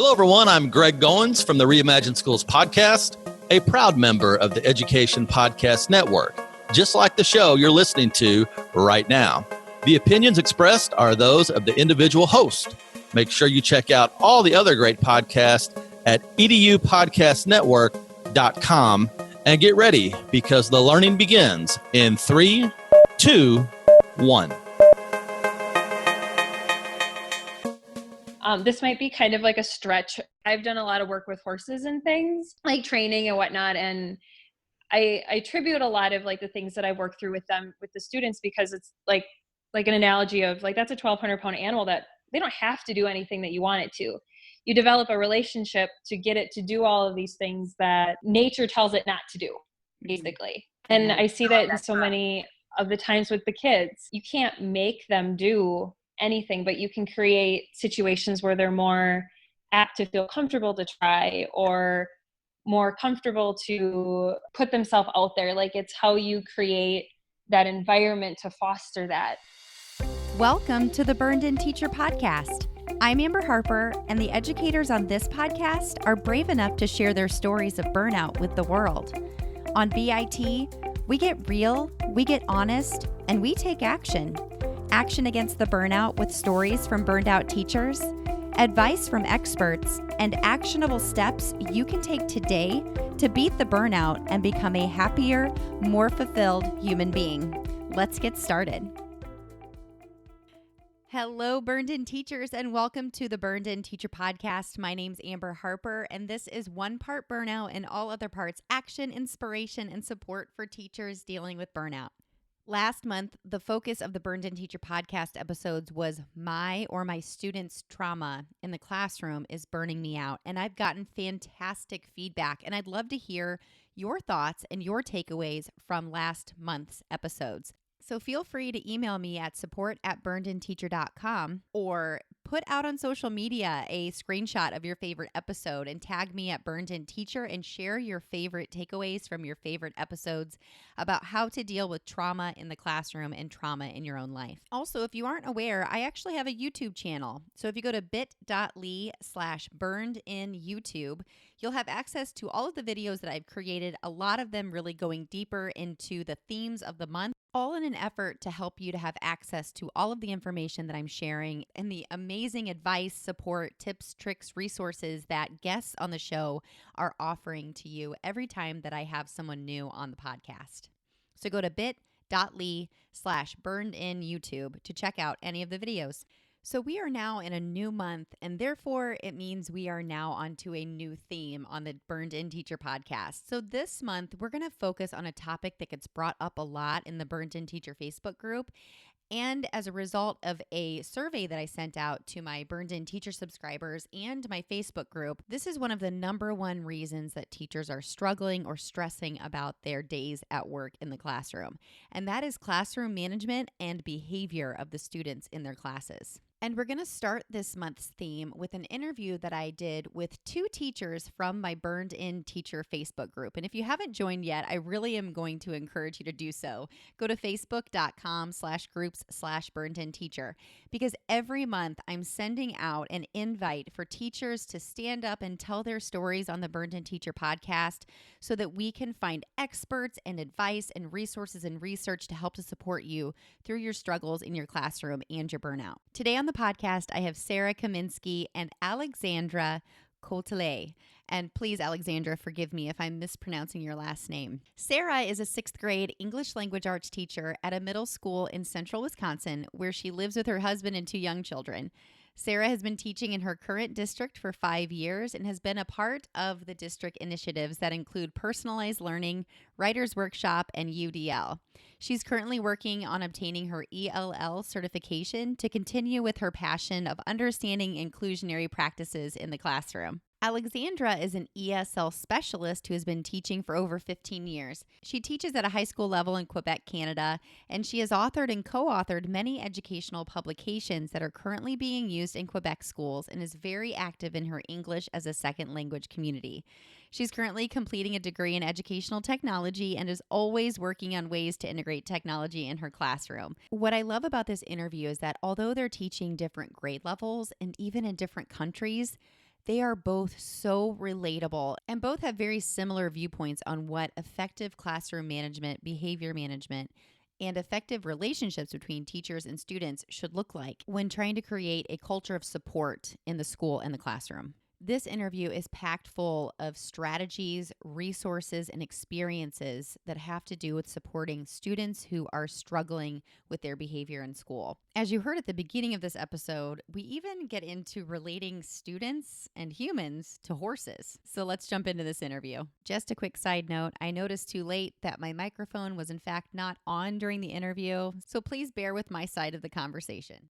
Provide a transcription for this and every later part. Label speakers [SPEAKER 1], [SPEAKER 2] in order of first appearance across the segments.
[SPEAKER 1] Hello, everyone. I'm Greg Goins from the Reimagine Schools podcast, a proud member of the Education Podcast Network, just like the show you're listening to right now. The opinions expressed are those of the individual host. Make sure you check out all the other great podcasts at edupodcastnetwork.com and get ready because the learning begins in 3, 2, 1.
[SPEAKER 2] This might be kind of like a stretch. I've done a lot of work with horses and things, like training and whatnot. And I attribute a lot of like the things that I work through with them, with the students, because it's like an analogy of like, that's a 1,200-pound animal that they don't have to do anything that you want it to. You develop a relationship to get it to do all of these things that nature tells it not to do, basically. And I see that in so many of the times with the kids. You can't make them do anything, but you can create situations where they're more apt to feel comfortable to try, or more comfortable to put themselves out there. Like, it's how you create that environment to foster that.
[SPEAKER 3] Welcome to the Burned In Teacher Podcast. I'm Amber Harper, and the educators on this podcast are brave enough to share their stories of burnout with the world. On BIT, we get real, we get honest, and we take action. Action against the burnout with stories from burned out teachers, advice from experts, and actionable steps you can take today to beat the burnout and become a happier, more fulfilled human being. Let's get started. Hello, Burned In Teachers, and welcome to the Burned In Teacher Podcast. My name's Amber Harper, and this is one part burnout and all other parts action, inspiration, and support for teachers dealing with burnout. Last month, the focus of the Burned In Teacher Podcast episodes was my students' trauma in the classroom is burning me out. And I've gotten fantastic feedback, and I'd love to hear your thoughts and your takeaways from last month's episodes. So feel free to email me at support@burnedinteacher.com or put out on social media a screenshot of your favorite episode and tag me at Burned In Teacher and share your favorite takeaways from your favorite episodes about how to deal with trauma in the classroom and trauma in your own life. Also, if you aren't aware, I actually have a YouTube channel. So if you go to bit.ly/burnedinyoutube, you'll have access to all of the videos that I've created, a lot of them really going deeper into the themes of the month, all in an effort to help you to have access to all of the information that I'm sharing and the amazing advice, support, tips, tricks, resources that guests on the show are offering to you every time that I have someone new on the podcast. So go to bit.ly/burnedinyoutube to check out any of the videos. So we are now in a new month, and therefore it means we are now onto a new theme on the Burned In Teacher Podcast. So this month, we're going to focus on a topic that gets brought up a lot in the Burned In Teacher Facebook group. And as a result of a survey that I sent out to my Burned In Teacher subscribers and my Facebook group, this is one of the number one reasons that teachers are struggling or stressing about their days at work in the classroom. And that is classroom management and behavior of the students in their classes. And we're going to start this month's theme with an interview that I did with two teachers from my Burned In Teacher Facebook group. And if you haven't joined yet, I really am going to encourage you to do so. Go to facebook.com/groups/burnedinteacher, because every month I'm sending out an invite for teachers to stand up and tell their stories on the Burned In Teacher podcast so that we can find experts and advice and resources and research to help to support you through your struggles in your classroom and your burnout. Today on the podcast, I have Sarah Kaminsky and Alexandra Cotelet. And please, Alexandra, forgive me if I'm mispronouncing your last name. Sarah is a 6th grade English language arts teacher at a middle school in central Wisconsin, where she lives with her husband and 2 young children. Sarah has been teaching in her current district for 5 years and has been a part of the district initiatives that include personalized learning, writer's workshop, and UDL. She's currently working on obtaining her ELL certification to continue with her passion of understanding inclusionary practices in the classroom. Alexandra is an ESL specialist who has been teaching for over 15 years. She teaches at a high school level in Quebec, Canada, and she has authored and co-authored many educational publications that are currently being used in Quebec schools and is very active in her English as a second language community. She's currently completing a degree in educational technology and is always working on ways to integrate technology in her classroom. What I love about this interview is that although they're teaching different grade levels and even in different countries, They are both so relatable and both have very similar viewpoints on what effective classroom management, behavior management, and effective relationships between teachers and students should look like when trying to create a culture of support in the school and the classroom. This interview is packed full of strategies, resources, and experiences that have to do with supporting students who are struggling with their behavior in school. As you heard at the beginning of this episode, we even get into relating students and humans to horses. So let's jump into this interview. Just a quick side note, I noticed too late that my microphone was in fact not on during the interview, so please bear with my side of the conversation.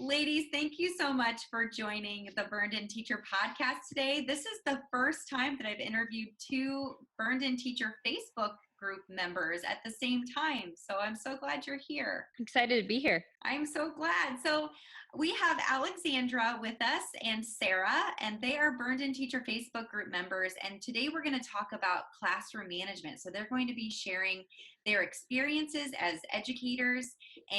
[SPEAKER 4] Ladies, thank you so much for joining the Burned In Teacher podcast today. This is the first time that I've interviewed two Burned In Teacher Facebook group members at the same time. So I'm so glad you're here.
[SPEAKER 2] Excited to be here.
[SPEAKER 4] I'm so glad. So we have Alexandra with us and Sarah, and they are Burned In Teacher Facebook group members. And today we're going to talk about classroom management. So they're going to be sharing their experiences as educators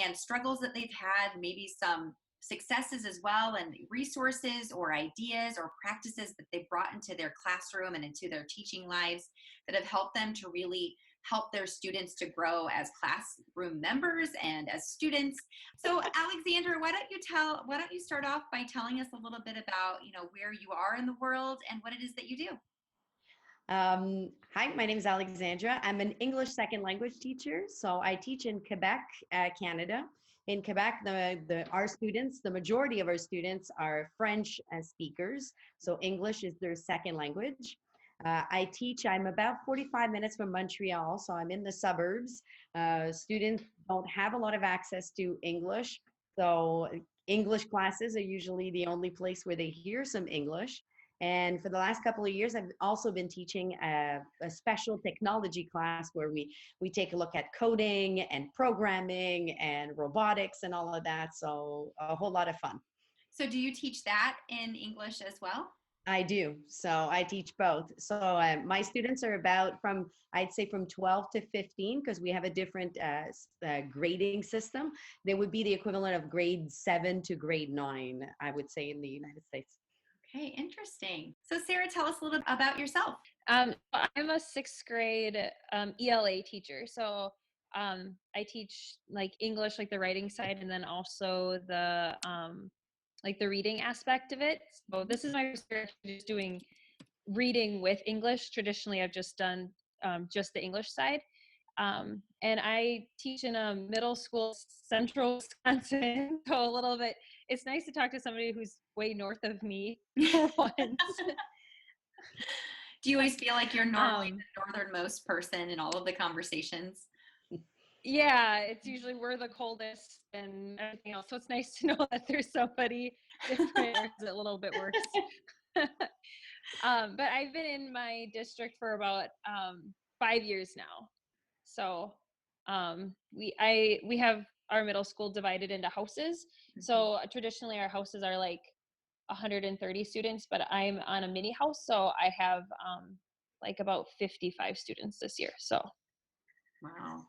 [SPEAKER 4] and struggles that they've had, maybe some successes as well, and resources or ideas or practices that they've brought into their classroom and into their teaching lives that have helped them to really help their students to grow as classroom members and as students. So Alexandra, why don't you start off by telling us a little bit about, where you are in the world and what it is that you do?
[SPEAKER 5] Hi, my name is Alexandra. I'm an English second language teacher. So I teach in Quebec, Canada. In Quebec, the majority of our students are French speakers. So English is their second language. I'm about 45 minutes from Montreal, so I'm in the suburbs. Students don't have a lot of access to English. So English classes are usually the only place where they hear some English. And for the last couple of years, I've also been teaching a special technology class where we take a look at coding and programming and robotics and all of that. So a whole lot of fun.
[SPEAKER 4] So do you teach that in English as well?
[SPEAKER 5] I do. So I teach both. So my students are I'd say from 12 to 15, because we have a different grading system. They would be the equivalent of grade 7 to grade 9, I would say, in the United States.
[SPEAKER 4] Okay, interesting. So Sarah, tell us a little bit about yourself.
[SPEAKER 2] I'm a sixth grade ELA teacher. So I teach like English, like the writing side, and then also the like the reading aspect of it. So this is my first year just doing reading with English. Traditionally, I've just done just the English side. And I teach in a middle school, central Wisconsin. So a little bit, it's nice to talk to somebody who's way north of me for once.
[SPEAKER 4] Do you always feel like you're normally the northernmost person in all of the conversations?
[SPEAKER 2] Yeah, it's usually we're the coldest and everything else. So it's nice to know that there's somebody different, a little bit worse. But I've been in my district for about 5 years now. So we have our middle school divided into houses. So traditionally our houses are like 130 students, but I'm on a mini house. So I have like about 55 students this year. So.
[SPEAKER 4] Wow.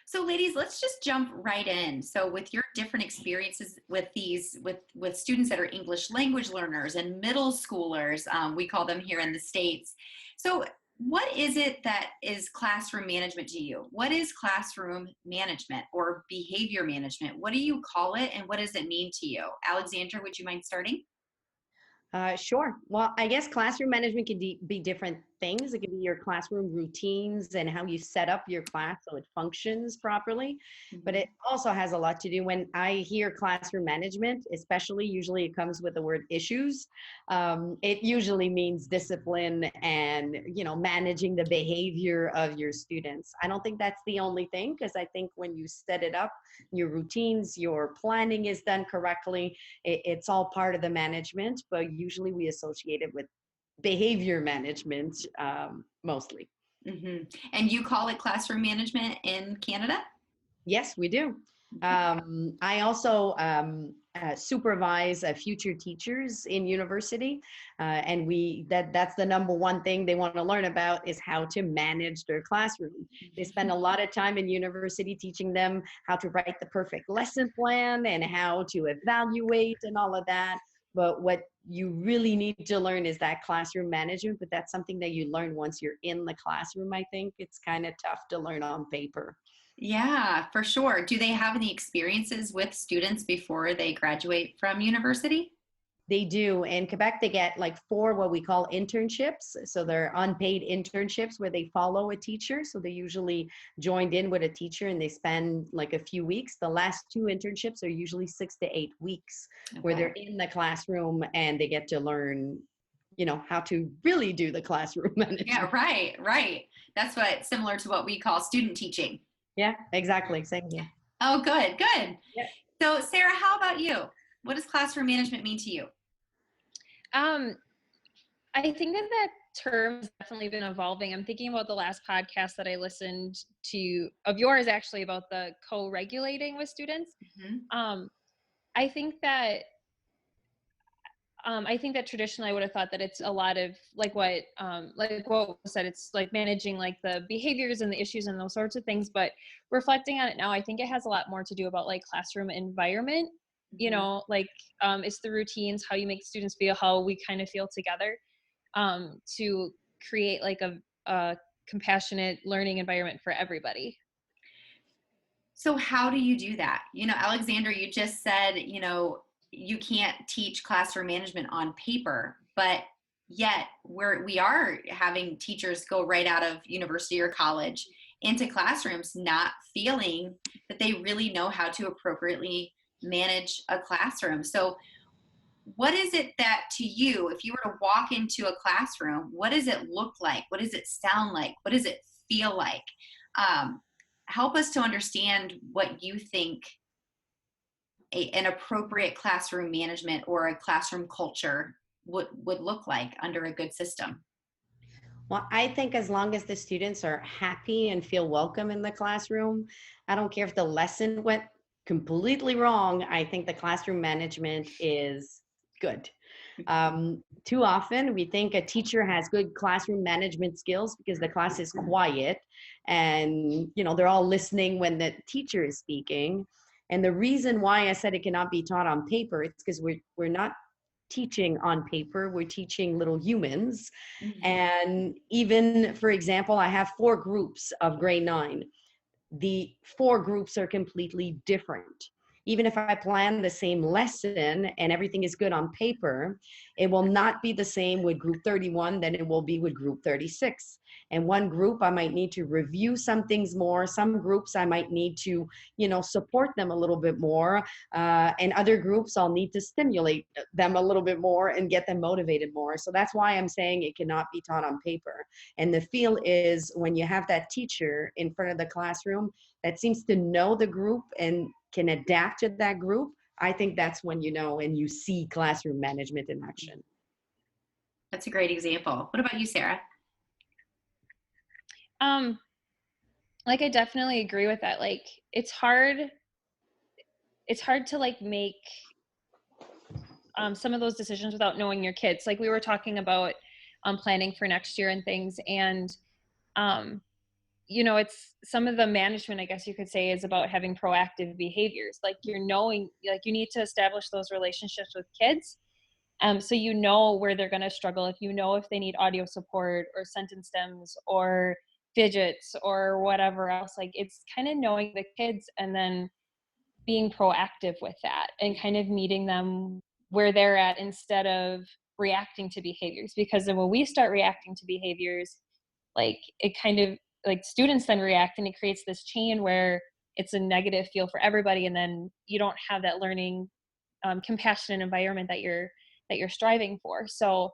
[SPEAKER 4] So ladies, let's just jump right in. So with your different experiences with with students that are English language learners and middle schoolers, we call them here in the States. So what is it that is classroom management to you? What is classroom management or behavior management? What do you call it and what does it mean to you? Alexandra, would you mind starting?
[SPEAKER 5] Sure. Well, I guess classroom management can be different things. It can be your classroom routines and how you set up your class so it functions properly. But it also has a lot to do when I hear classroom management, especially usually it comes with the word issues. It usually means discipline and, managing the behavior of your students. I don't think that's the only thing, because I think when you set it up, your routines, your planning is done correctly. It's all part of the management, but usually we associate it with behavior management mostly.
[SPEAKER 4] And you call it classroom management in Canada?
[SPEAKER 5] Yes, we do. I also supervise future teachers in university, and that's the number one thing they want to learn about is how to manage their classroom. They spend a lot of time in university teaching them how to write the perfect lesson plan and how to evaluate and all of that. But what you really need to learn is that classroom management, but that's something that you learn once you're in the classroom. I think it's kind of tough to learn on paper.
[SPEAKER 4] Yeah, for sure. Do they have any experiences with students before they graduate from university?
[SPEAKER 5] They do. In Quebec, they get like 4 what we call internships. So they're unpaid internships where they follow a teacher. So they usually joined in with a teacher and they spend like a few weeks. The last 2 internships are usually 6 to 8 weeks where they're in the classroom and they get to learn, how to really do the classroom management.
[SPEAKER 4] Yeah, right. That's similar to what we call student teaching.
[SPEAKER 5] Yeah, exactly. Same here.
[SPEAKER 4] Oh, good.
[SPEAKER 5] Yeah.
[SPEAKER 4] So Sarah, how about you? What does classroom management mean to you?
[SPEAKER 2] I think that term has definitely been evolving. I'm thinking about the last podcast that I listened to of yours, actually, about the co-regulating with students.
[SPEAKER 4] Mm-hmm.
[SPEAKER 2] I think that traditionally I would have thought that it's a lot of like what was said, it's like managing like the behaviors and the issues and those sorts of things. But reflecting on it now, I think it has a lot more to do about like classroom environment. It's the routines, how you make students feel, how we kind of feel together, to create like a compassionate learning environment for everybody.
[SPEAKER 4] So how do you do that? Alexandra, you just said, you can't teach classroom management on paper, but yet we are having teachers go right out of university or college into classrooms not feeling that they really know how to appropriately manage a classroom. So what is it that to you, if you were to walk into a classroom, what does it look like? What does it sound like? What does it feel like? Help us to understand what you think an appropriate classroom management or a classroom culture would look like under a good system.
[SPEAKER 5] Well, I think as long as the students are happy and feel welcome in the classroom, I don't care if the lesson went completely wrong. I think the classroom management is good. Too often we think a teacher has good classroom management skills because the class is quiet and they're all listening when the teacher is speaking. And the reason why I said it cannot be taught on paper, it's because we're not teaching on paper, we're teaching little humans. Mm-hmm. And even, for example, I have 4 groups of grade 9. The 4 groups are completely different. Even if I plan the same lesson and everything is good on paper, it will not be the same with group 31 than it will be with group 36. And one group, I might need to review some things more. Some groups, I might need to, support them a little bit more. And other groups, I'll need to stimulate them a little bit more and get them motivated more. So that's why I'm saying it cannot be taught on paper. And the feel is when you have that teacher in front of the classroom that seems to know the group and can adapt to that group, I think that's when and you see classroom management in action.
[SPEAKER 4] That's a great example. What about you, Sarah?
[SPEAKER 2] I definitely agree with that. Like, it's hard to like make some of those decisions without knowing your kids. Like we were talking about planning for next year and things, and it's some of the management, I guess you could say, is about having proactive behaviors. Like you need to establish those relationships with kids. So where they're going to struggle, if they need audio support or sentence stems or digits or whatever else. Like it's kind of knowing the kids and then being proactive with that and kind of meeting them where they're at instead of reacting to behaviors. Because then when we start reacting to behaviors, like it kind of like students then react and it creates this chain where it's a negative feel for everybody. And then you don't have that learning, compassionate environment that you're striving for. So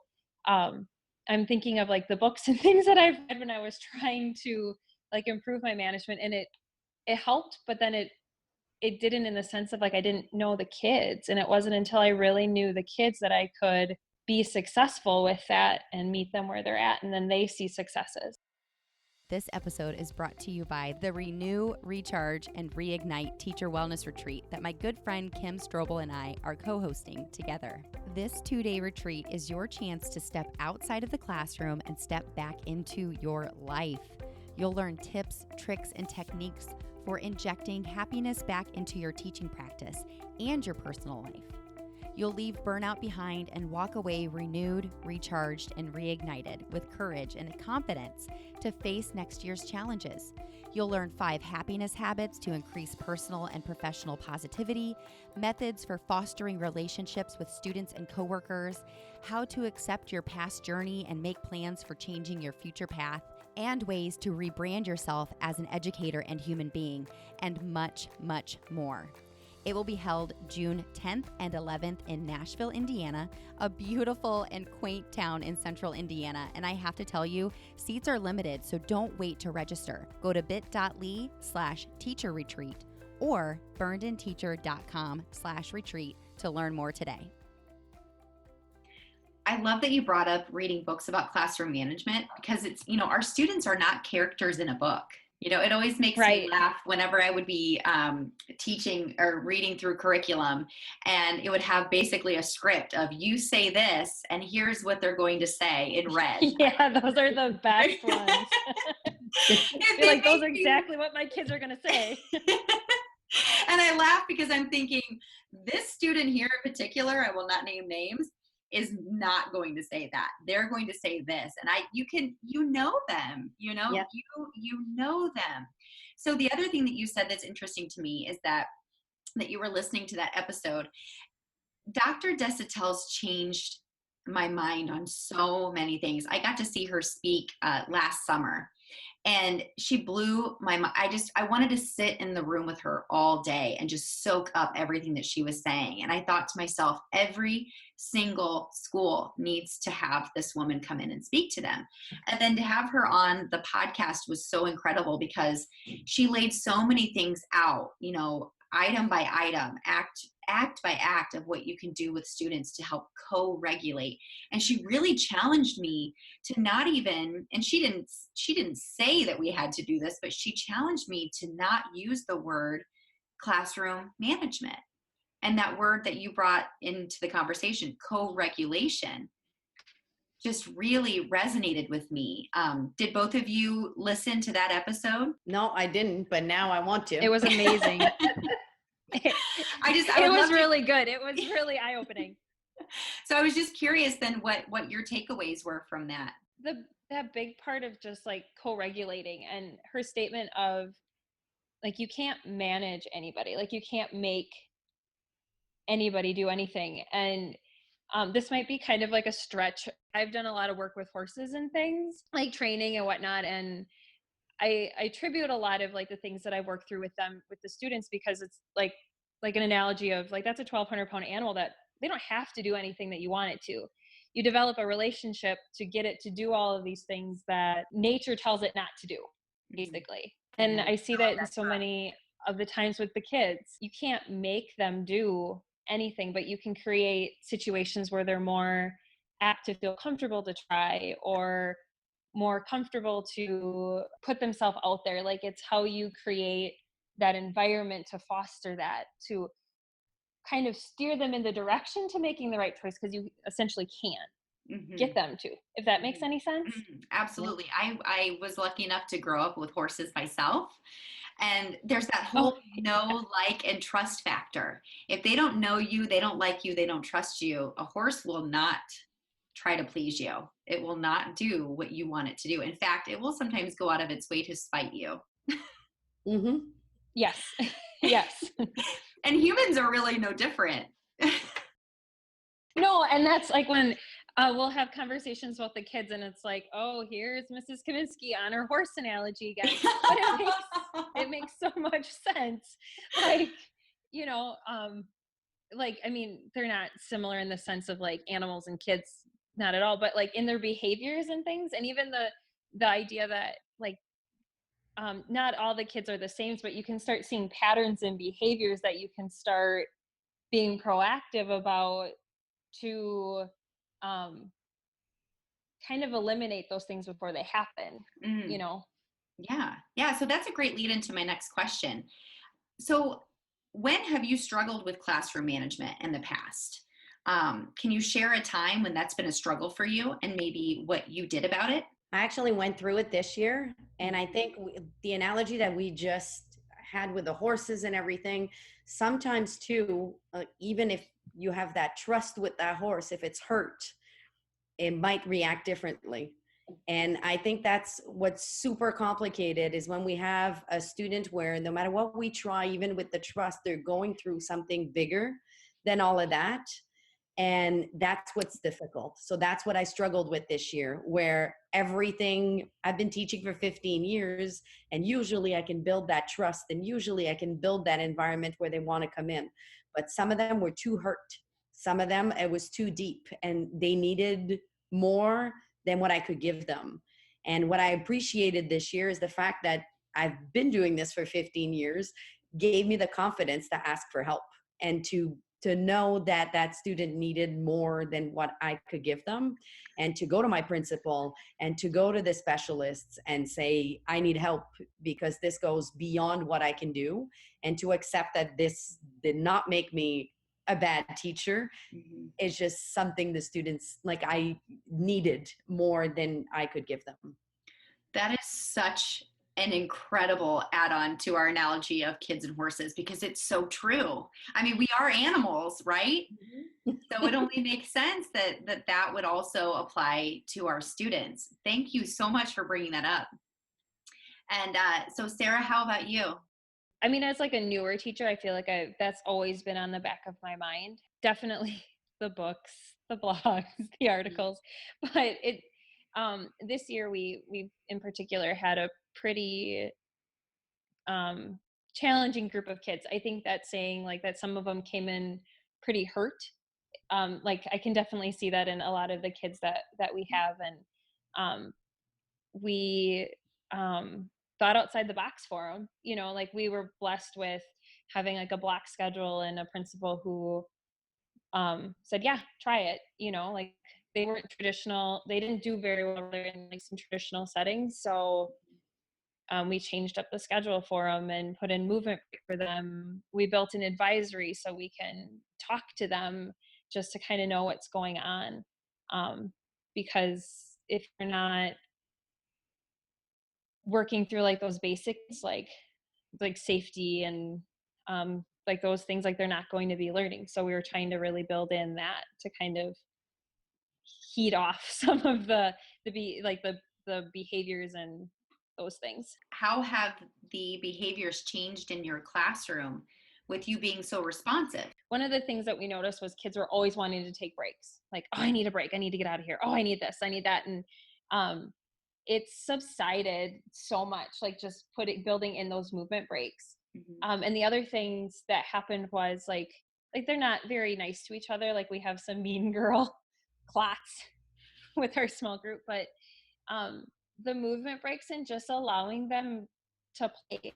[SPEAKER 2] I'm thinking of like the books and things that I've read when I was trying to like improve my management, and it helped, but then it didn't, in the sense of like I didn't know the kids, and it wasn't until I really knew the kids that I could be successful with that and meet them where they're at, and then they see successes.
[SPEAKER 3] This episode is brought to you by the Renew, Recharge, and Reignite Teacher Wellness Retreat that my good friend Kim Strobel and I are co-hosting together. This 2-day retreat is your chance to step outside of the classroom and step back into your life. You'll learn tips, tricks, and techniques for injecting happiness back into your teaching practice and your personal life. You'll leave burnout behind and walk away renewed, recharged, and reignited with courage and confidence to face next year's challenges. You'll learn 5 happiness habits to increase personal and professional positivity, methods for fostering relationships with students and coworkers, how to accept your past journey and make plans for changing your future path, and ways to rebrand yourself as an educator and human being, and much, much more. It will be held June 10th and 11th in Nashville, Indiana, a beautiful and quaint town in central Indiana. And I have to tell you, seats are limited, so don't wait to register. Go to bit.ly/teacher-retreat or burnedinteacher.com/retreat to learn more today.
[SPEAKER 4] I love that you brought up reading books about classroom management, because it's, our students are not characters in a book. It always makes me laugh whenever I would be teaching or reading through curriculum, and it would have basically a script of, you say this and here's what they're going to say in red.
[SPEAKER 2] Yeah, those are the best ones. You're like, those are exactly what my kids are going to say.
[SPEAKER 4] And I laugh because I'm thinking, this student here in particular, I will not name names, is not going to say that. They're going to say this. And you know them,
[SPEAKER 5] Yep.
[SPEAKER 4] you know them. So the other thing that you said that's interesting to me is that you were listening to that episode. Dr. Desautel's changed my mind on so many things. I got to see her speak last summer, and she blew my mind. I wanted to sit in the room with her all day and just soak up everything that she was saying. And I thought to myself, every single school needs to have this woman come in and speak to them. And then to have her on the podcast was so incredible, because she laid so many things out, item by item, act by act of what you can do with students to help co-regulate. And she really challenged me to not even, and she didn't say that we had to do this, but she challenged me to not use the word classroom management. And that word that you brought into the conversation, co-regulation, just really resonated with me. Did both of you listen to that episode?
[SPEAKER 5] No, I didn't, but now I want to.
[SPEAKER 2] It was amazing. It was really good. It was really eye-opening.
[SPEAKER 4] So I was just curious then what your takeaways were from that.
[SPEAKER 2] That big part of just like co-regulating, and her statement of, like, you can't manage anybody. Like, you can't make anybody do anything. And this might be kind of like a stretch. I've done a lot of work with horses and things, like training and whatnot. And I attribute a lot of like the things that I work through with them, with the students, because it's like an analogy of like, that's a 1,200-pound animal that they don't have to do anything that you want it to. You develop a relationship to get it to do all of these things that nature tells it not to do, basically. And I see that in so many of the times with the kids. You can't make them do anything, but you can create situations where they're more apt to feel comfortable to try, or more comfortable to put themselves out there. Like, it's how you create that environment to foster that, to kind of steer them in the direction to making the right choice, because you essentially can't get them to, if that makes any sense.
[SPEAKER 4] Absolutely. I was lucky enough to grow up with horses myself. And there's that whole know, like, and trust factor. If they don't know you, they don't like you, they don't trust you, a horse will not try to please you. It will not do what you want it to do. In fact, it will sometimes go out of its way to spite you.
[SPEAKER 2] Yes. Yes.
[SPEAKER 4] And humans are really no different.
[SPEAKER 2] No, and that's like when we'll have conversations with the kids, and it's like, oh, here's Mrs. Kaminsky on her horse analogy again. But it makes so much sense. Like, like, I mean, they're not similar in the sense of like animals and kids, not at all, but like in their behaviors and things. And even the idea that like, not all the kids are the same, but you can start seeing patterns and behaviors that you can start being proactive about to kind of eliminate those things before they happen,
[SPEAKER 4] Yeah. So that's a great lead into my next question. So when have you struggled with classroom management in the past? Can you share a time when that's been a struggle for you and maybe what you did about it?
[SPEAKER 5] I actually went through it this year. And I think the analogy that we just had with the horses and everything, sometimes too, even if you have that trust with that horse. If it's hurt, it might react differently. And I think that's what's super complicated is when we have a student where no matter what we try, even with the trust, they're going through something bigger than all of that. And that's what's difficult. So that's what I struggled with this year, where everything I've been teaching for 15 years, and usually I can build that trust, and usually I can build that environment where they want to come in. But some of them were too hurt. Some of them, it was too deep, and they needed more than what I could give them. And what I appreciated this year is the fact that I've been doing this for 15 years, gave me the confidence to ask for help and to know that that student needed more than what I could give them, and to go to my principal and to go to the specialists and say, I need help because this goes beyond what I can do, and to accept that this did not make me a bad teacher.
[SPEAKER 4] Mhm.
[SPEAKER 5] It's just something the students, like, I needed more than I could give them.
[SPEAKER 4] That is such an incredible add-on to our analogy of kids and horses, because it's so true. I mean, we are animals, right? So it only makes sense that would also apply to our students. Thank you so much for bringing that up. And so Sarah, how about you?
[SPEAKER 2] I mean, as like a newer teacher, I feel like that's always been on the back of my mind. Definitely the books, the blogs, the articles. But this year we in particular had a pretty challenging group of kids. I think that saying like that some of them came in pretty hurt. Like I can definitely see that in a lot of the kids that we have, and we thought outside the box for them. You know, like we were blessed with having like a block schedule and a principal who said, yeah, try it. You know, like they weren't traditional. They didn't do very well in like some traditional settings. So we changed up the schedule for them and put in movement break for them. We built an advisory so we can talk to them just to kind of know what's going on. Because if you're not working through like those basics, like safety and like those things, like they're not going to be learning. So we were trying to really build in that to kind of heat off some of the behaviors and those things.
[SPEAKER 4] How have the behaviors changed in your classroom with you being so responsive?
[SPEAKER 2] One of the things that we noticed was kids were always wanting to take breaks. Like, oh, I need a break. I need to get out of here. Oh, I need this. I need that. And it's subsided so much, like just building in those movement breaks.
[SPEAKER 4] Mm-hmm.
[SPEAKER 2] And the other things that happened was like they're not very nice to each other. Like we have some mean girl clots with our small group, but the movement breaks and just allowing them to play.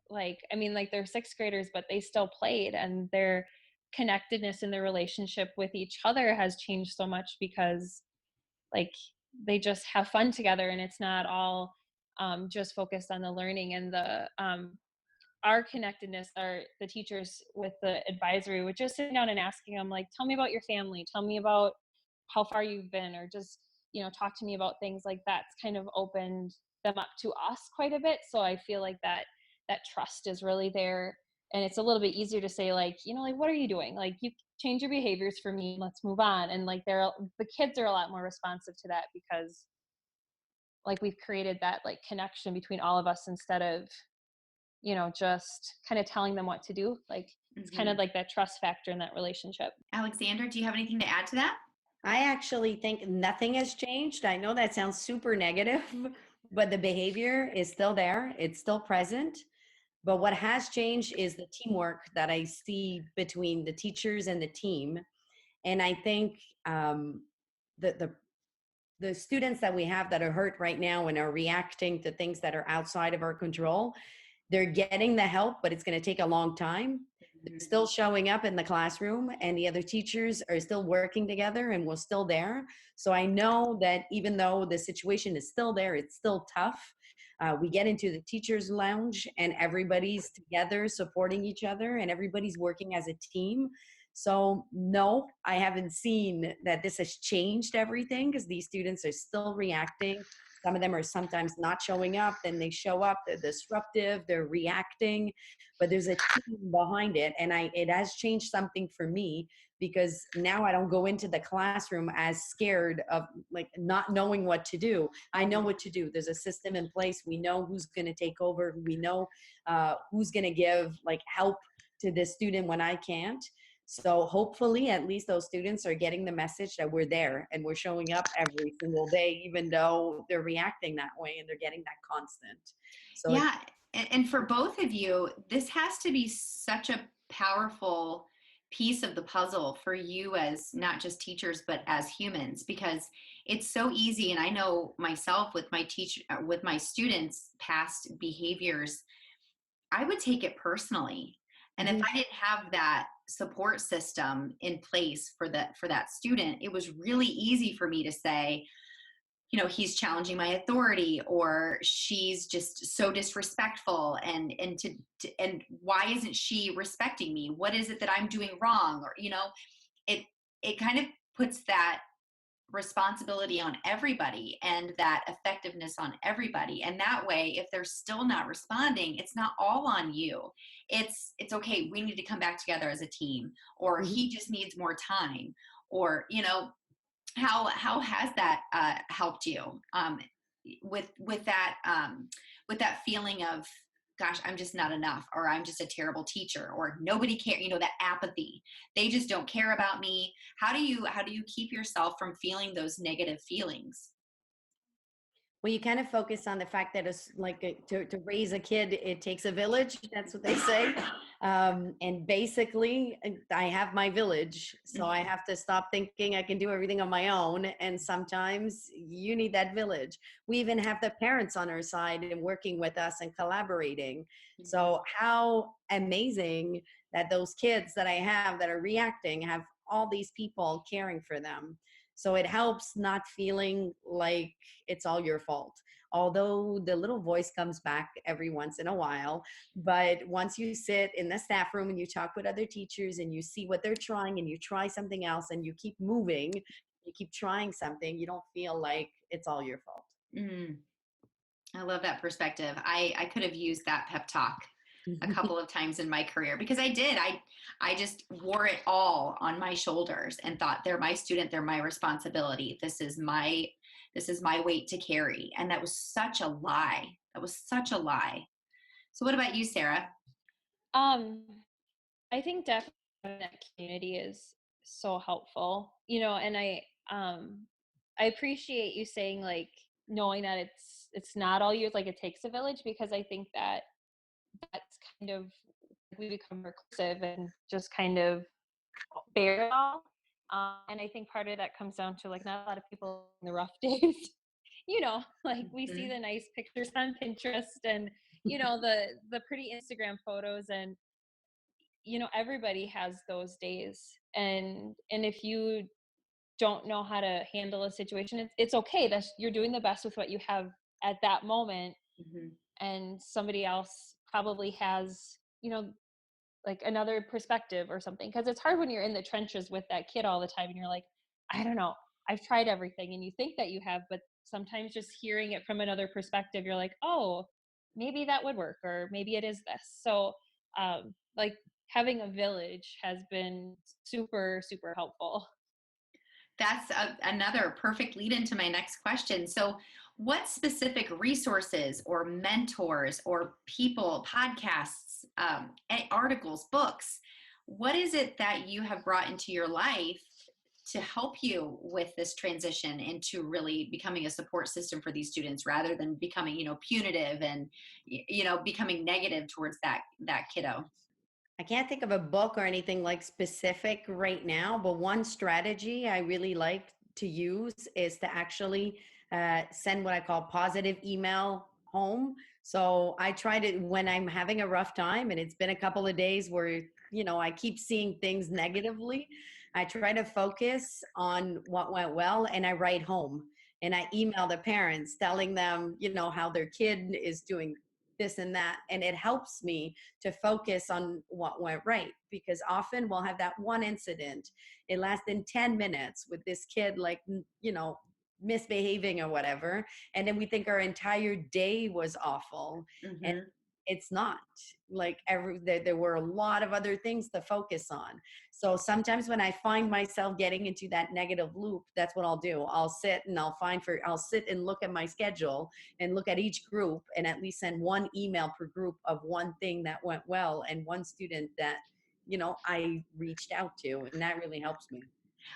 [SPEAKER 2] Like, I mean, like they're sixth graders, but they still played, and their connectedness in their relationship with each other has changed so much because like they just have fun together, and it's not all just focused on the learning. And the our connectedness, the teachers with the advisory would just sit down and asking them, like, tell me about your family, tell me about how far you've been, or just, you know, talk to me about things like that's kind of opened them up to us quite a bit. So I feel like that trust is really there, and it's a little bit easier to say, like, you know, like, what are you doing? Like, you change your behaviors for me, let's move on. And like the kids are a lot more responsive to that because like we've created that like connection between all of us instead of, you know, just kind of telling them what to do. Like it's kind of like that trust factor in that relationship.
[SPEAKER 4] Alexandra, do you have anything to add to that?
[SPEAKER 5] I actually think nothing has changed. I know that sounds super negative, but the behavior is still there. It's still present. But what has changed is the teamwork that I see between the teachers and the team. And I think the students that we have that are hurt right now and are reacting to things that are outside of our control, they're getting the help, but it's going to take a long time. They're still showing up in the classroom, and the other teachers are still working together, and we're still there. So I know that even though the situation is still there, it's still tough. We get into the teachers' lounge, and everybody's together supporting each other, and everybody's working as a team. So no, I haven't seen that this has changed everything, because these students are still reacting, Some of them are sometimes not showing up, then they show up, they're disruptive, they're reacting, but there's a team behind it. And it has changed something for me, because now I don't go into the classroom as scared of like not knowing what to do. I know what to do. There's a system in place. We know who's going to take over. We know who's going to give like help to this student when I can't. So hopefully at least those students are getting the message that we're there and we're showing up every single day, even though they're reacting that way and they're getting that constant. So
[SPEAKER 4] yeah. And for both of you, this has to be such a powerful piece of the puzzle for you as not just teachers, but as humans, because it's so easy. And I know myself with with my students' past behaviors, I would take it personally. And if I didn't have that support system in place for that student, it was really easy for me to say, you know, he's challenging my authority, or she's just so disrespectful, and why isn't she respecting me? What is it that I'm doing wrong? Or, you know, it kind of puts that responsibility on everybody and that effectiveness on everybody. And that way, if they're still not responding, it's not all on you. It's okay, we need to come back together as a team, or he just needs more time, or, you know, how has that helped you with that feeling of, gosh, I'm just not enough, or I'm just a terrible teacher, or nobody care, you know, that apathy, they just don't care about me. How do you keep yourself from feeling those negative feelings?
[SPEAKER 5] Well, you kind of focus on the fact that it's like to raise a kid, it takes a village. That's what they say. And basically, I have my village. So I have to stop thinking I can do everything on my own. And sometimes you need that village. We even have the parents on our side and working with us and collaborating. So how amazing that those kids that I have that are reacting have all these people caring for them. So it helps not feeling like it's all your fault. Although the little voice comes back every once in a while, but once you sit in the staff room and you talk with other teachers and you see what they're trying and you try something else and you keep moving, you keep trying something, you don't feel like it's all your fault.
[SPEAKER 4] I love that perspective. I could have used that pep talk a couple of times in my career, because I did. I just wore it all on my shoulders and thought, they're my student, they're my responsibility. This is my weight to carry. And that was such a lie. That was such a lie. So what about you, Sarah?
[SPEAKER 2] I think definitely that community is so helpful, you know, and I appreciate you saying, like, knowing that it's not all you, like it takes a village, because I think that that's kind of, we become reclusive and just kind of bear it all. And I think part of that comes down to, like, not a lot of people in the rough days. You know, like we see the nice pictures on Pinterest and, you know, the pretty Instagram photos, and, you know, everybody has those days. And if you don't know how to handle a situation, it's okay. You're doing the best with what you have at that moment. And somebody else probably has, you know, like another perspective or something, because it's hard when you're in the trenches with that kid all the time and you're like, I don't know, I've tried everything, and you think that you have, but sometimes just hearing it from another perspective, you're like, oh, maybe that would work, or maybe it is this. So like having a village has been super, super helpful.
[SPEAKER 4] That's another perfect lead into my next question. So what specific resources or mentors or people, podcasts, articles, books, what is it that you have brought into your life to help you with this transition into really becoming a support system for these students, rather than becoming, you know, punitive and, you know, becoming negative towards that kiddo?
[SPEAKER 5] I can't think of a book or anything like specific right now, but one strategy I really like to use is to actually send what I call positive email home. So I try to, when I'm having a rough time and it's been a couple of days where, you know, I keep seeing things negatively, I try to focus on what went well and I write home. And I email the parents telling them, you know, how their kid is doing this and that. And it helps me to focus on what went right, because often we'll have that one incident. It lasted 10 minutes with this kid, like, you know, misbehaving or whatever. And then we think our entire day was awful. And
[SPEAKER 4] Mhm.
[SPEAKER 5] it's not. Like there were a lot of other things to focus on. So sometimes when I find myself getting into that negative loop, that's what I'll do. I'll sit and look at my schedule and look at each group and at least send one email per group of one thing that went well and one student that, I reached out to, and that really helps me.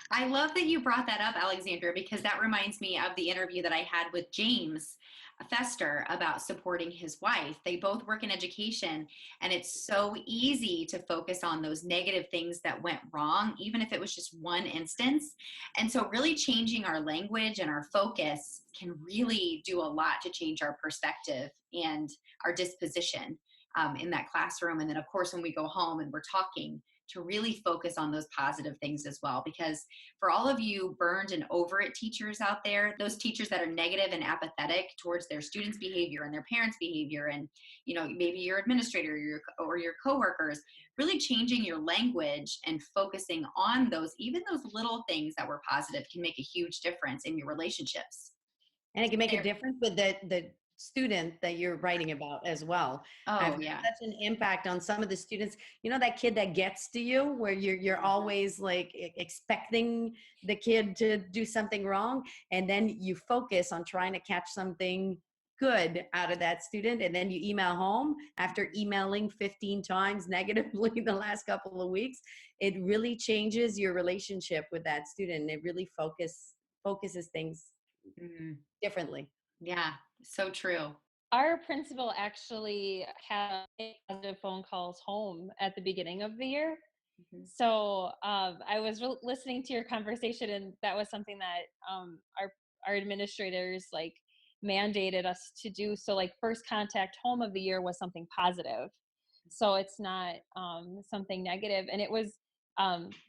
[SPEAKER 4] I love that you brought that up, Alexandra, because that reminds me of the interview that I had with James Fester about supporting his wife. They both work in education, and it's so easy to focus on those negative things that went wrong, even if it was just one instance. And so, really changing our language and our focus can really do a lot to change our perspective and our disposition in that classroom. And then, of course, when we go home and we're talking, to really focus on those positive things as well. Because for all of you burned and over it teachers out there, those teachers that are negative and apathetic towards their students' behavior and their parents' behavior, and maybe your administrator or your coworkers, really changing your language and focusing on those, even those little things that were positive, can make a huge difference in your relationships.
[SPEAKER 5] And it can make a difference with the student that you're writing about as well. I've
[SPEAKER 4] Oh,
[SPEAKER 5] had
[SPEAKER 4] yeah.
[SPEAKER 5] such an impact on some of the students. That kid that gets to you, where you're always like expecting the kid to do something wrong, and then you focus on trying to catch something good out of that student, and then you email home after emailing 15 times negatively the last couple of weeks. It really changes your relationship with that student. It really focuses things differently.
[SPEAKER 4] Yeah, so true.
[SPEAKER 2] Our principal actually had positive phone calls home at the beginning of the year.
[SPEAKER 4] Mhm.
[SPEAKER 2] So I was listening to your conversation, and that was something that our administrators like mandated us to do. So like first contact home of the year was something positive, so it's not something negative. And it was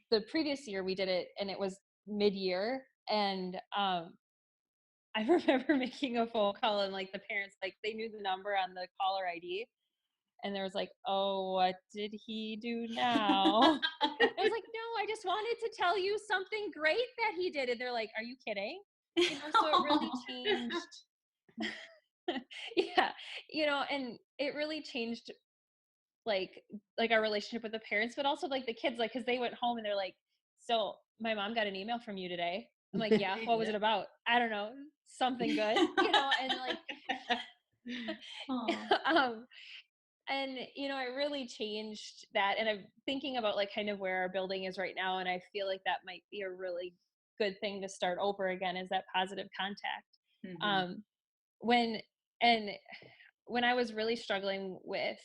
[SPEAKER 2] the previous year we did it, and it was mid-year, and I remember making a phone call, and like the parents, like they knew the number on the caller ID, and there was like, oh, what did he do now? I was like, no, I just wanted to tell you something great that he did. And they're like, are you kidding? So it really changed. Yeah. And it really changed like our relationship with the parents, but also like the kids, like, cause they went home and they're like, so my mom got an email from you today. I'm like, yeah, what was it about? I don't know, something good, and like, um, and it really changed that. And I'm thinking about like kind of where our building is right now, and I feel like that might be a really good thing to start over again, is that positive contact.
[SPEAKER 4] Mhm.
[SPEAKER 2] When and when I was really struggling with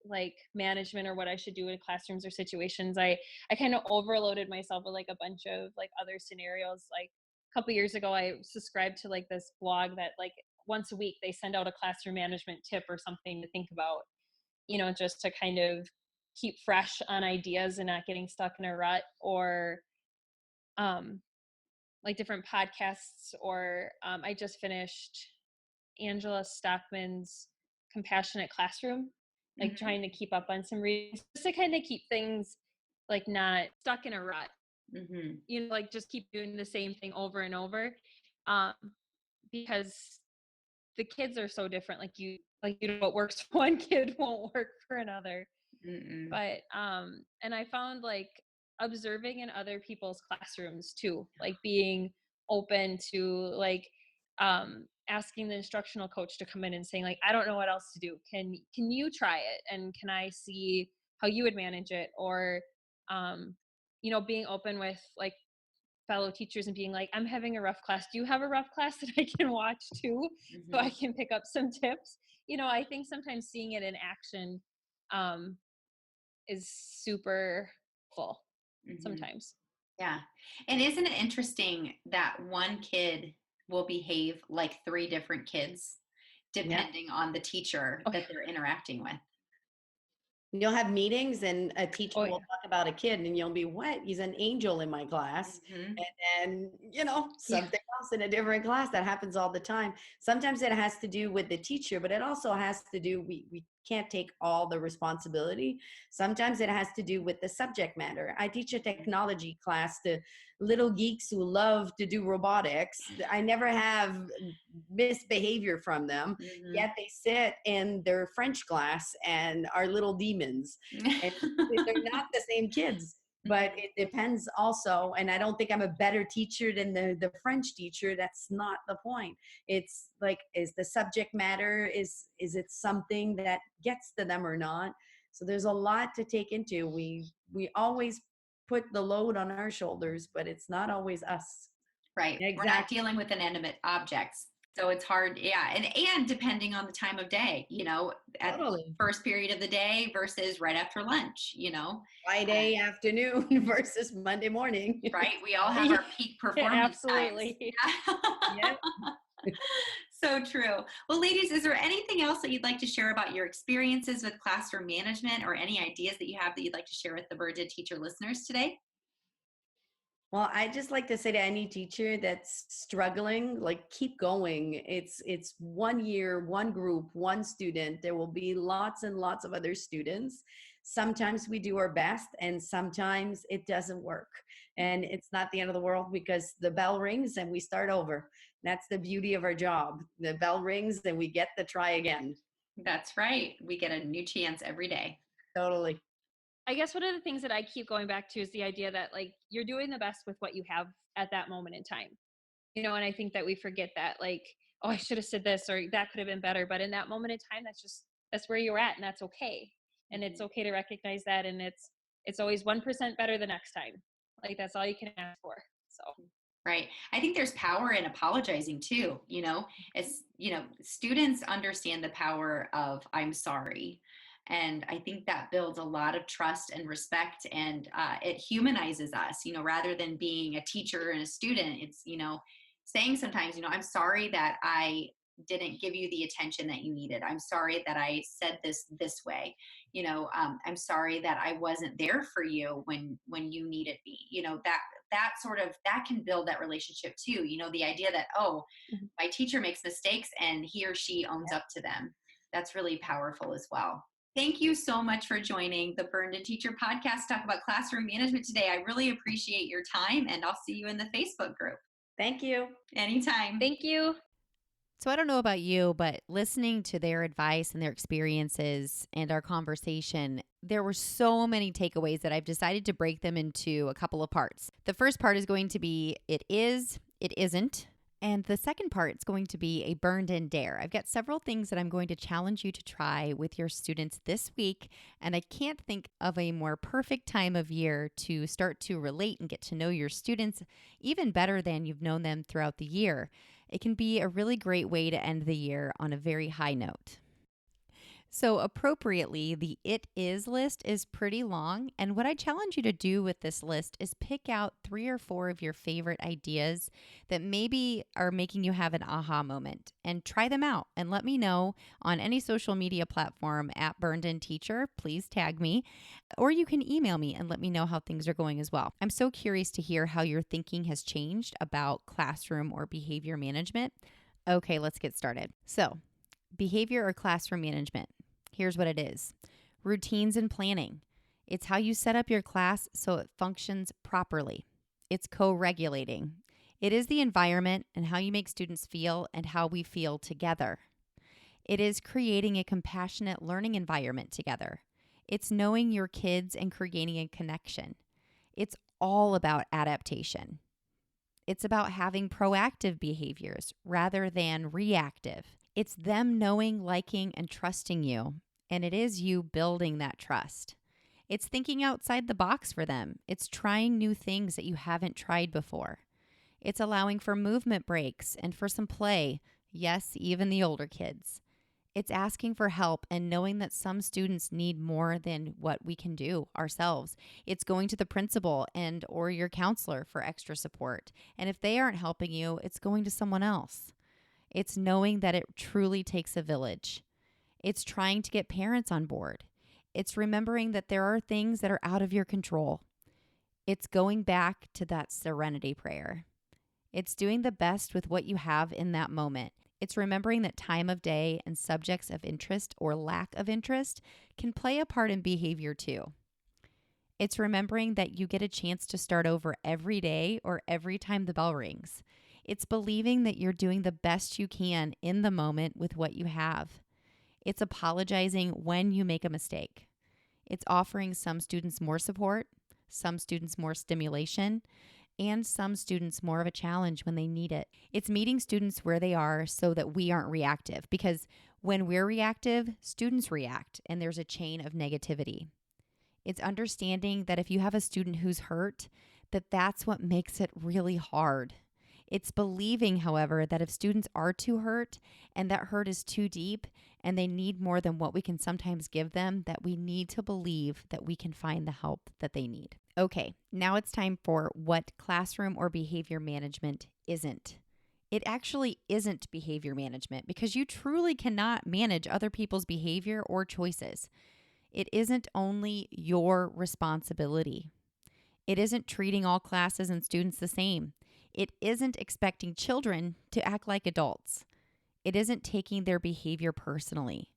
[SPEAKER 2] like management or what I should do in classrooms or situations, I kind of overloaded myself with like a bunch of like other scenarios. Like a couple years ago, I subscribed to like this blog that like once a week they send out a classroom management tip or something to think about, just to kind of keep fresh on ideas and not getting stuck in a rut. Or like different podcasts, or I just finished Angela Stockman's Compassionate Classroom, like trying to keep up on some readings, just to kind of keep things like not stuck in a rut, like just keep doing the same thing over and over, um, because the kids are so different. What works for one kid won't work for another. But and I found like observing in other people's classrooms too, like being open to like asking the instructional coach to come in and saying like, I don't know what else to do, can you try it, and can I see how you would manage it? Or being open with like fellow teachers and being like, I'm having a rough class, do you have a rough class that I can watch too, so I can pick up some tips? I think sometimes seeing it in action is super full sometimes.
[SPEAKER 4] Yeah. And isn't it interesting that one kid will behave like three different kids depending on the teacher that they're interacting with?
[SPEAKER 5] You'll have meetings and a teacher
[SPEAKER 2] Oh,
[SPEAKER 5] will
[SPEAKER 2] yeah.
[SPEAKER 5] talk about a kid and you'll be, what? He's an angel in my class. And then, something else in a different class. That happens all the time. Sometimes it has to do with the teacher, but it also has to do, we can't take all the responsibility. Sometimes it has to do with the subject matter. I teach a technology class to little geeks who love to do robotics. I never have misbehavior from them, yet they sit in their French class and are little demons. And they're not the same kids. But it depends also, and I don't think I'm a better teacher than the French teacher. That's not the point. It's like, is the subject matter, is it something that gets to them or not? So there's a lot to take into. We always put the load on our shoulders, but it's not always us.
[SPEAKER 4] Right.
[SPEAKER 5] Exactly.
[SPEAKER 4] We're not dealing with inanimate objects. So it's hard. Yeah. And depending on the time of day, at
[SPEAKER 5] Totally.
[SPEAKER 4] first period of the day versus right after lunch,
[SPEAKER 5] Friday afternoon versus Monday morning.
[SPEAKER 4] Right. We all have our peak performance
[SPEAKER 2] Absolutely.
[SPEAKER 4] times.
[SPEAKER 5] Yep.
[SPEAKER 4] So true. Well, ladies, is there anything else that you'd like to share about your experiences with classroom management, or any ideas that you have that you'd like to share with the Burned Teacher listeners today?
[SPEAKER 5] Well, I just like to say to any teacher that's struggling, like, keep going. It's 1 year, one group, one student. There will be lots and lots of other students. Sometimes we do our best and sometimes it doesn't work. And it's not the end of the world, because the bell rings and we start over. That's the beauty of our job. The bell rings and we get to try again.
[SPEAKER 4] That's right. We get a new chance every day.
[SPEAKER 5] Totally.
[SPEAKER 2] I guess one of the things that I keep going back to is the idea that, like, you're doing the best with what you have at that moment in time. And I think that we forget that, like, oh, I should have said this, or that could have been better. But in that moment in time, that's where you're at, and that's okay. And it's okay to recognize that. And it's always 1% better the next time. Like, that's all you can ask for. So.
[SPEAKER 4] Right. I think there's power in apologizing too. As students understand the power of "I'm sorry." And I think that builds a lot of trust and respect, and it humanizes us, rather than being a teacher and a student. It's, saying sometimes, I'm sorry that I didn't give you the attention that you needed. I'm sorry that I said this way. I'm sorry that I wasn't there for you when you needed me. That can build that relationship too. The idea that, oh, my teacher makes mistakes and he or she owns up to them. That's really powerful as well. Thank you so much for joining the Burned Teacher podcast, talk about classroom management today. I really appreciate your time, and I'll see you in the Facebook group.
[SPEAKER 5] Thank you.
[SPEAKER 4] Anytime.
[SPEAKER 2] Thank you.
[SPEAKER 3] So I don't know about you, but listening to their advice and their experiences and our conversation, there were so many takeaways that I've decided to break them into a couple of parts. The first part is going to be it is, it isn't. And the second part is going to be a burned in dare. I've got several things that I'm going to challenge you to try with your students this week. And I can't think of a more perfect time of year to start to relate and get to know your students even better than you've known them throughout the year. It can be a really great way to end the year on a very high note. So appropriately, the it is list is pretty long. And what I challenge you to do with this list is pick out 3 or 4 of your favorite ideas that maybe are making you have an aha moment, and try them out and let me know on any social media platform at Burned Teacher. Please tag me, or you can email me and let me know how things are going as well. I'm so curious to hear how your thinking has changed about classroom or behavior management. Okay, let's get started. So, behavior or classroom management. Here's what it is. Routines and planning. It's how you set up your class so it functions properly. It's co-regulating. It is the environment and how you make students feel and how we feel together. It is creating a compassionate learning environment together. It's knowing your kids and creating a connection. It's all about adaptation. It's about having proactive behaviors rather than reactive. It's them knowing, liking, and trusting you, and it is you building that trust. It's thinking outside the box for them. It's trying new things that you haven't tried before. It's allowing for movement breaks and for some play. Yes, even the older kids. It's asking for help and knowing that some students need more than what we can do ourselves. It's going to the principal and or your counselor for extra support. And if they aren't helping you, it's going to someone else. It's knowing that it truly takes a village. It's trying to get parents on board. It's remembering that there are things that are out of your control. It's going back to that serenity prayer. It's doing the best with what you have in that moment. It's remembering that time of day and subjects of interest or lack of interest can play a part in behavior too. It's remembering that you get a chance to start over every day or every time the bell rings. It's believing that you're doing the best you can in the moment with what you have. It's apologizing when you make a mistake. It's offering some students more support, some students more stimulation, and some students more of a challenge when they need it. It's meeting students where they are so that we aren't reactive, because when we're reactive, students react, and there's a chain of negativity. It's understanding that if you have a student who's hurt, that's what makes it really hard. It's believing, however, that if students are too hurt and that hurt is too deep and they need more than what we can sometimes give them, that we need to believe that we can find the help that they need. Okay, now it's time for what classroom or behavior management isn't. It actually isn't behavior management, because you truly cannot manage other people's behavior or choices. It isn't only your responsibility. It isn't treating all classes and students the same. It isn't expecting children to act like adults. It isn't taking their behavior personally.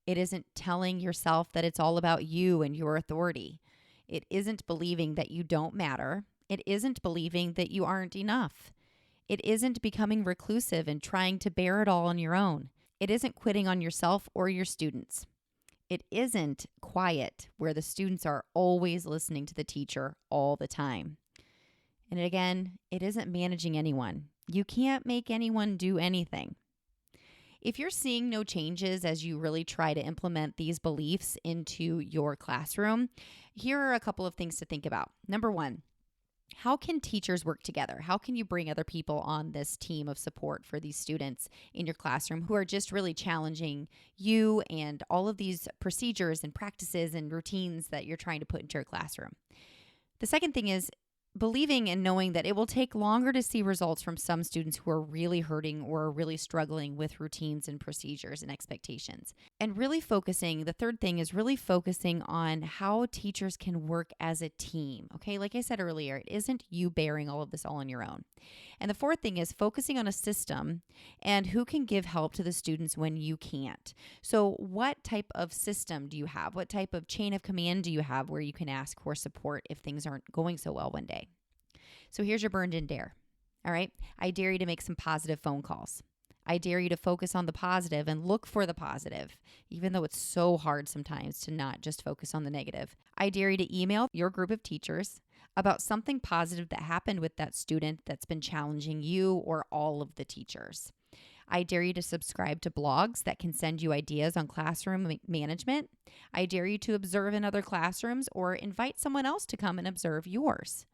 [SPEAKER 3] It isn't telling yourself that it's all about you and your authority. It isn't believing that you don't matter. It isn't believing that you aren't enough. It isn't becoming reclusive and trying to bear it all on your own. It isn't quitting on yourself or your students. It isn't quiet, where the students are always listening to the teacher all the time. And again, it isn't managing anyone. You can't make anyone do anything. If you're seeing no changes as you really try to implement these beliefs into your classroom, here are a couple of things to think about. Number one, how can teachers work together? How can you bring other people on this team of support for these students in your classroom who are just really challenging you and all of these procedures and practices and routines that you're trying to put into your classroom? The second thing is believing and knowing that it will take longer to see results from some students who are really hurting or are really struggling with routines and procedures and expectations. And really focusing, the third thing is really focusing on how teachers can work as a team. Okay, like I said earlier, it isn't you bearing all of this all on your own. And the fourth thing is focusing on a system and who can give help to the students when you can't. So what type of system do you have? What type of chain of command do you have where you can ask for support if things aren't going so well one day? So here's your burned in dare. All right. I dare you to make some positive phone calls. I dare you to focus on the positive and look for the positive, even though it's so hard sometimes to not just focus on the negative. I dare you to email your group of teachers about something positive that happened with that student that's been challenging you or all of the teachers. I dare you to subscribe to blogs that can send you ideas on classroom management. I dare you to observe in other classrooms or invite someone else to come and observe yours.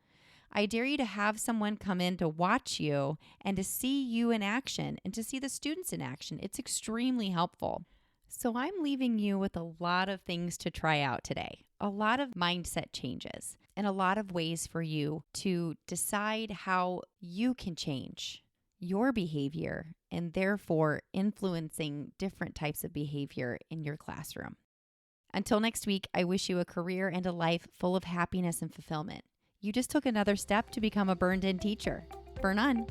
[SPEAKER 3] I dare you to have someone come in to watch you and to see you in action and to see the students in action. It's extremely helpful. So I'm leaving you with a lot of things to try out today, a lot of mindset changes, and a lot of ways for you to decide how you can change your behavior and therefore influencing different types of behavior in your classroom. Until next week, I wish you a career and a life full of happiness and fulfillment. You just took another step to become a burned-in teacher. Burn on.